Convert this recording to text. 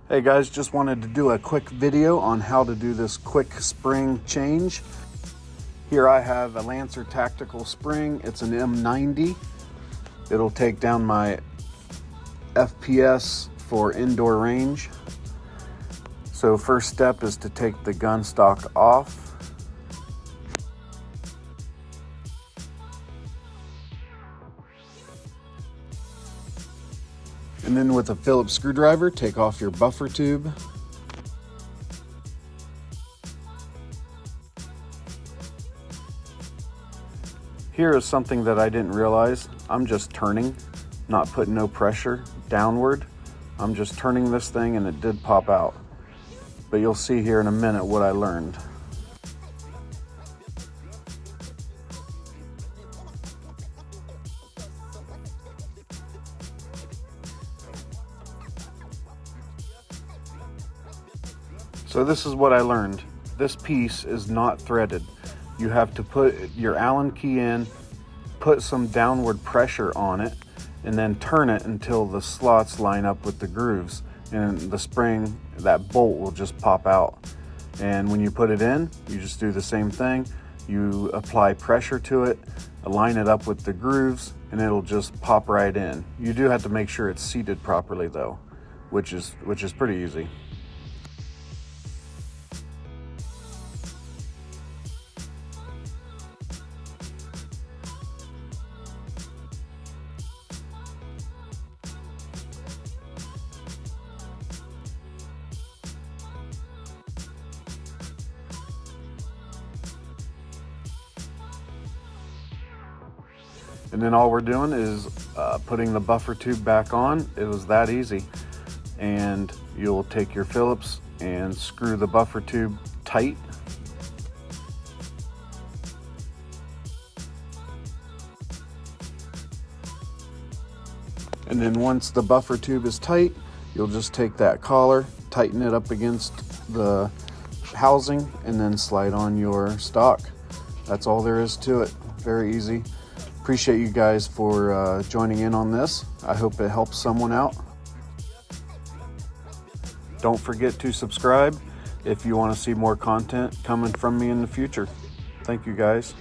Hey guys, just wanted to do a quick video on how to do this quick spring change. Here I have a Lancer tactical spring. It's an M90. It'll take down my FPS for indoor range. So first step is to take the gun stock off. And then with a Phillips screwdriver, take off your buffer tube. Here is something that I didn't realize. I'm just turning, not putting no pressure downward. I'm just turning this thing and it did pop out. But you'll see here in a minute what I learned. So this is what I learned. This piece is not threaded. You have to put your Allen key in, put some downward pressure on it, and then turn it until the slots line up with the grooves. And the spring, that bolt will just pop out. And when you put it in, you just do the same thing. You apply pressure to it, align it up with the grooves, and it'll just pop right in. You do have to make sure it's seated properly though, which is pretty easy. And then all we're doing is putting the buffer tube back on. It was that easy. And you'll take your Phillips and screw the buffer tube tight. And then once the buffer tube is tight, you'll just take that collar, tighten it up against the housing, and then slide on your stock. That's all there is to it. Very easy. Appreciate you guys for joining in on this. I hope it helps someone out. Don't forget to subscribe if you want to see more content coming from me in the future. Thank you guys.